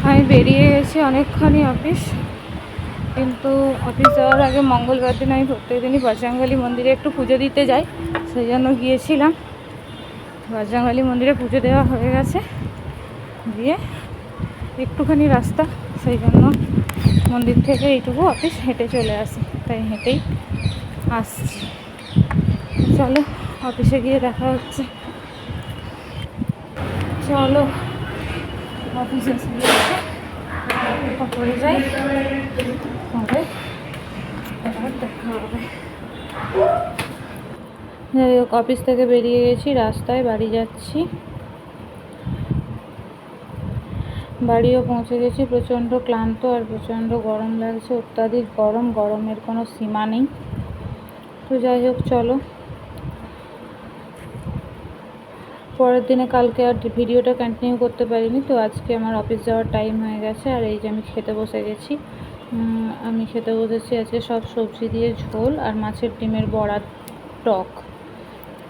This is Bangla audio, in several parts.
আমি বেরিয়ে গেছি অনেকক্ষণই অফিস, কিন্তু অফিস যাওয়ার আগে মঙ্গলবার দিন আমি প্রত্যেকদিনই বজরংবলী মন্দিরে একটু পুজো দিতে যাই, সেই জন্য গিয়েছিলাম। বজরংবলী মন্দিরে পুজো দেওয়া হয়ে গেছে, দিয়ে একটুখানি রাস্তা, সেই জন্য মন্দির থেকে এইটুকু অফিস হেঁটে চলে আসি, তাই হেঁটেই আসছি। চলো অফিসে গিয়ে দেখা হচ্ছে। চলো অফিসে করে যাই, তবে দেখা হবে। যাই হোক, অফিস থেকে বেরিয়ে গেছি, রাস্তায় বাড়ি যাচ্ছি। বাড়িও পৌঁছে গেছি। প্রচণ্ড ক্লান্ত আর প্রচণ্ড গরম লাগছে, অত্যাধিক গরম, গরমের কোনো সীমা নেই। তো যাই হোক চলো, পরের দিনে কালকে আর ভিডিওটা কন্টিনিউ করতে পারিনি, তো আজকে আমার অফিস যাওয়ার টাইম হয়ে গেছে। আর এই যে আমি খেতে বসে গেছি। আমি খেতে বসেছি আজকে সব সবজি দিয়ে ঝোল আর মাছের ডিমের বড়া টক।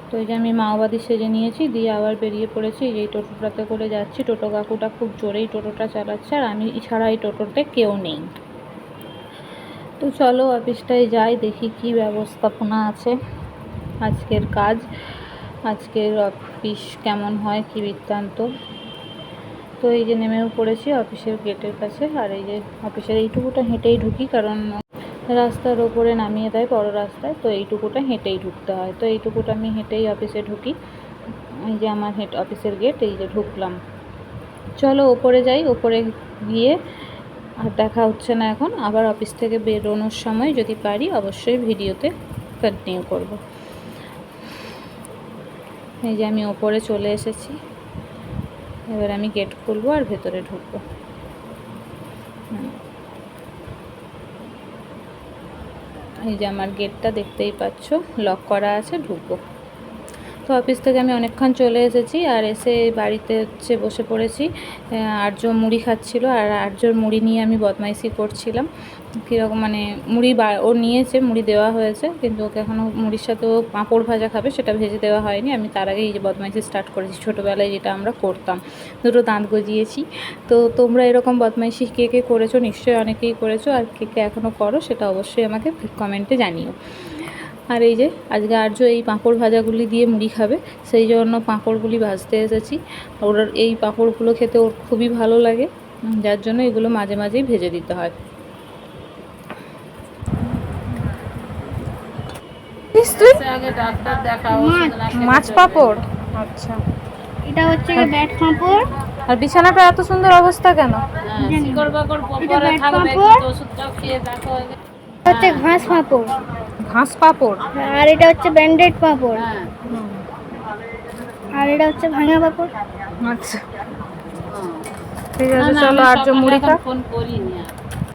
তো এই যে আমি মাওবাদী সেজে নিয়েছি, দিয়ে আবার বেরিয়ে পড়েছি। এই টোটোটাতে করে যাচ্ছি। টোটো কাকুটা খুব জোরেই টোটোটা চালাচ্ছে, আর আমি ছাড়া এই টোটোতে কেউ নেই। তো চলো অফিসটায় যাই, দেখি কি ব্যবস্থাপনা আছে আজকের কাজ, আজকের অফিস কেমন হয়, কি বৃত্তান্ত। তো এই যে নেমেও পড়েছি অফিসের গেটের কাছে। আর এই যে অফিসের এইটুকুটা হেঁটেই ঢুকি, কারণ রাস্তার ওপরে নামিয়ে দেয় বড় রাস্তায়, তো এইটুকুটা হেঁটেই ঢুকতে হয়। তো এইটুকুটা আমি হেঁটেই অফিসে ঢুকি। এই যে আমার অফিসের গেট, এই যে ঢুকলাম। চলো ওপরে যাই, ওপরে গিয়ে আর দেখা হচ্ছে না এখন, আবার অফিস থেকে বেরোনোর সময় যদি পারি অবশ্যই ভিডিওতে কন্টিনিউ করব। এই যে আমি ওপরে চলে এসেছি, এবার আমি গেট খুলবো আর ভেতরে ঢুকবো। এই যে আমার গেটটা দেখতেই পাচ্ছ, লক করা আছে, ঢুকবো। তো অফিস থেকে আমি অনেকক্ষণ চলে এসেছি, আর এসে বাড়িতে বসে পড়েছি। আর্য মুড়ি খাচ্ছিল, আর আর্যর মুড়ি নিয়ে আমি বদমাইশি করছিলাম। কীরকম মানে মুড়ি ও নিয়েছে, মুড়ি দেওয়া হয়েছে, কিন্তু ওকে এখনও মুড়ির সাথে ও পাঁপড় ভাজা খাবে, সেটা ভেজে দেওয়া হয়নি। আমি তার আগে এই যে বদমাইশি স্টার্ট করেছি, ছোটোবেলায় যেটা আমরা করতাম, দুটো দাঁত গজিয়েছি। তো তোমরা এরকম বদমাইশি কে কে করেছো, নিশ্চয়ই অনেকেই করেছো, আর কে কে এখনও করো সেটা অবশ্যই আমাকে কমেন্টে জানিও। আর এই যে আজকে আর্য এই পাঁপড় ভাজাগুলি দিয়ে মুড়ি খাবে, সেই জন্য পাঁপড়গুলি ভাজতে এসেছি। ওর এই পাঁপড়গুলো খেতে ওর খুবই ভালো লাগে, যার জন্য এগুলো মাঝে মাঝেই ভেজে দিতে হয়। মাছ পাঁপড়, আচ্ছা, এটা হচ্ছে ব্যাট পাঁপড়। আর বিছানাটা এত সুন্দর অবস্থা কেন? হচ্ছে ঘাস পাঁপড়। ঘাস পাঁপড়, আর এটা হচ্ছে ব্যান্ডেড পাঁপড়। আর এটা হচ্ছে ভাঙা পাঁপড়। আচ্ছা ঠিক আছে, চলো আর্য মুড়ি খা।